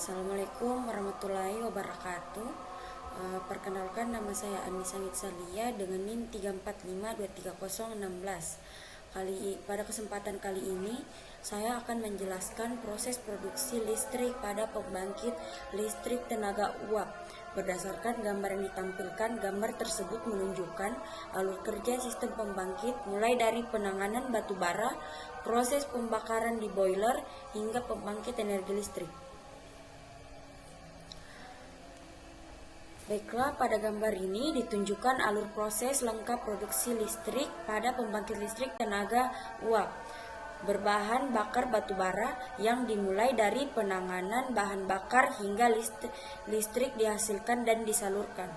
Assalamualaikum warahmatullahi wabarakatuh. Perkenalkan, nama saya Anissa Mitsalia dengan NIM 345230016. Pada kesempatan kali ini saya akan menjelaskan proses produksi listrik pada pembangkit listrik tenaga uap. Berdasarkan gambar yang ditampilkan, gambar tersebut menunjukkan alur kerja sistem pembangkit mulai dari penanganan batu bara, proses pembakaran di boiler, hingga pembangkit energi listrik. Baiklah, pada gambar ini ditunjukkan alur proses lengkap produksi listrik pada pembangkit listrik tenaga uap berbahan bakar batu bara yang dimulai dari penanganan bahan bakar hingga listrik dihasilkan dan disalurkan.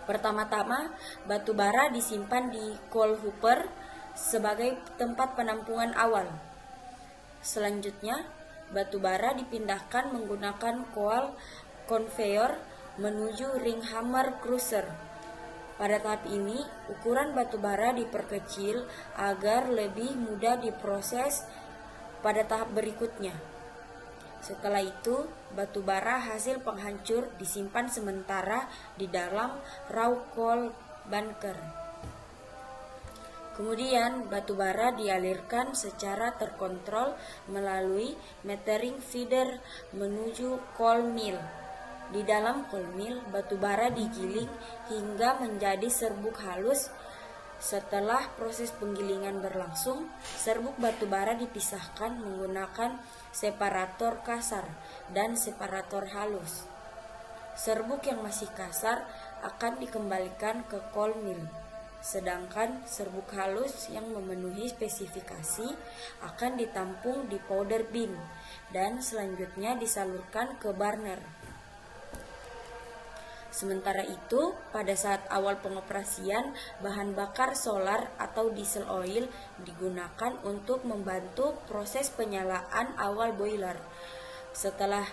Pertama-tama, batu bara disimpan di coal hopper sebagai tempat penampungan awal. Selanjutnya, batu bara dipindahkan menggunakan coal conveyor menuju ring hammer crusher. Pada tahap ini, ukuran batu bara diperkecil agar lebih mudah diproses pada tahap berikutnya. Setelah itu, batu bara hasil penghancur disimpan sementara di dalam raw coal bunker. Kemudian, batu bara dialirkan secara terkontrol melalui metering feeder menuju coal mill. Di dalam coal mill, batu bara digiling hingga menjadi serbuk halus. Setelah proses penggilingan berlangsung, serbuk batu bara dipisahkan menggunakan separator kasar dan separator halus. Serbuk yang masih kasar akan dikembalikan ke coal mill, sedangkan serbuk halus yang memenuhi spesifikasi akan ditampung di powder bin dan selanjutnya disalurkan ke burner. Sementara itu, pada saat awal pengoperasian, bahan bakar solar atau diesel oil digunakan untuk membantu proses penyalaan awal boiler. Setelah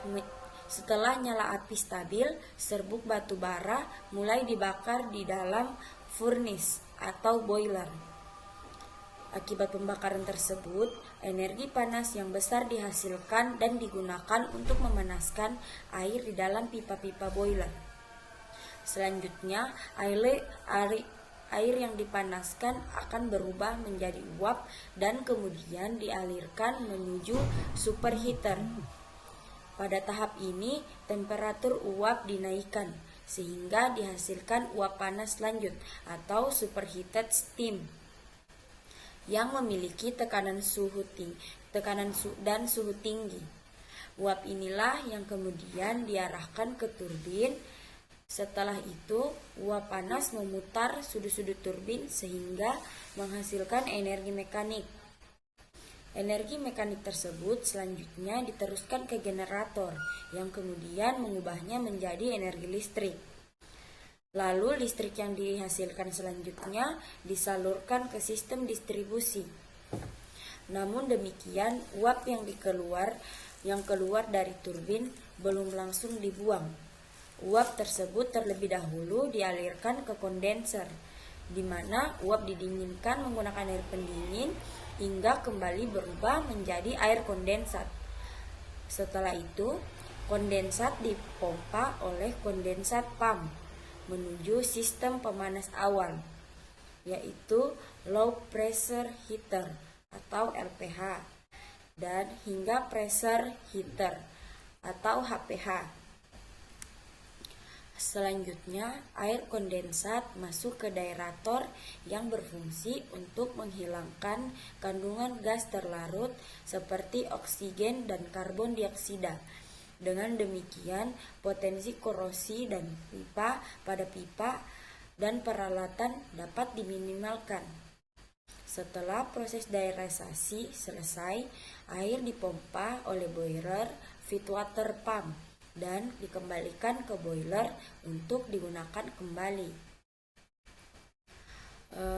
nyala api stabil, serbuk batu bara mulai dibakar di dalam furnace atau boiler. Akibat pembakaran tersebut, energi panas yang besar dihasilkan dan digunakan untuk memanaskan air di dalam pipa-pipa boiler. Selanjutnya, air yang dipanaskan akan berubah menjadi uap dan kemudian dialirkan menuju superheater. Pada tahap ini, temperatur uap dinaikkan sehingga dihasilkan uap panas lanjut atau superheated steam yang memiliki tekanan dan suhu tinggi. Uap inilah yang kemudian diarahkan ke turbin. Setelah itu, uap panas memutar sudut-sudut turbin sehingga menghasilkan energi mekanik. Energi mekanik tersebut selanjutnya diteruskan ke generator yang kemudian mengubahnya menjadi energi listrik. Lalu listrik yang dihasilkan selanjutnya disalurkan ke sistem distribusi. Namun demikian, uap yang keluar dari turbin belum langsung dibuang. Uap tersebut terlebih dahulu dialirkan ke kondenser, di mana uap didinginkan menggunakan air pendingin hingga kembali berubah menjadi air kondensat. Setelah itu, kondensat dipompa oleh kondensat pump menuju sistem pemanas awal, yaitu low pressure heater atau LPH, dan hingga pressure heater atau HPH. Selanjutnya, air kondensat masuk ke daerator yang berfungsi untuk menghilangkan kandungan gas terlarut seperti oksigen dan karbon dioksida. Dengan demikian, potensi korosi dan pada pipa dan peralatan dapat diminimalkan. Setelah proses daerisasi selesai, air dipompa oleh boiler feedwater pump dan dikembalikan ke boiler untuk digunakan kembali.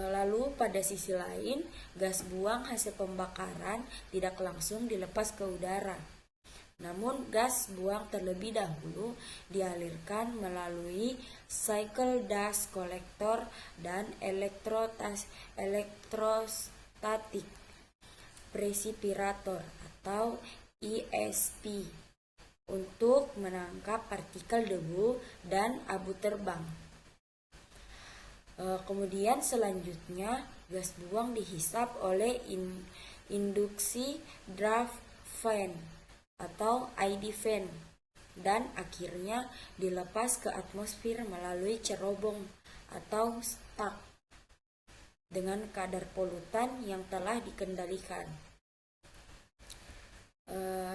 Lalu pada sisi lain, gas buang hasil pembakaran tidak langsung dilepas ke udara. Namun gas buang terlebih dahulu dialirkan melalui cycle dust collector dan electrostatic precipitator atau ESP. untuk menangkap partikel debu dan abu terbang. Kemudian selanjutnya gas buang dihisap oleh induksi draft fan atau ID fan dan akhirnya dilepas ke atmosfer melalui cerobong atau stak dengan kadar polutan yang telah dikendalikan.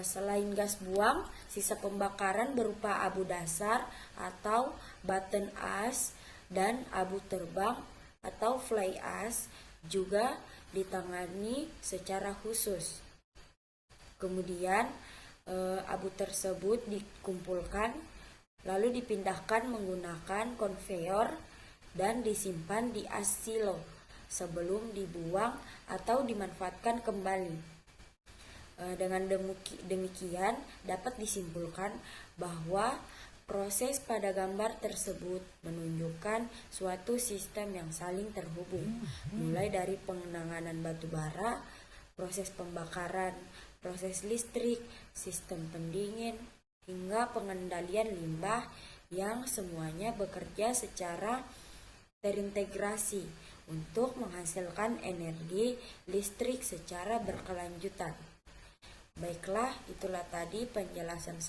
Selain gas buang, sisa pembakaran berupa abu dasar atau button ash dan abu terbang atau fly ash juga ditangani secara khusus. Kemudian abu tersebut dikumpulkan lalu dipindahkan menggunakan konveyor dan disimpan di ash silo sebelum dibuang atau dimanfaatkan kembali. Dengan demikian dapat disimpulkan bahwa proses pada gambar tersebut menunjukkan suatu sistem yang saling terhubung, mulai dari pengenangan batu bara, proses pembakaran, proses listrik, sistem pendingin, hingga pengendalian limbah yang semuanya bekerja secara terintegrasi untuk menghasilkan energi listrik secara berkelanjutan. Baiklah, itulah tadi penjelasan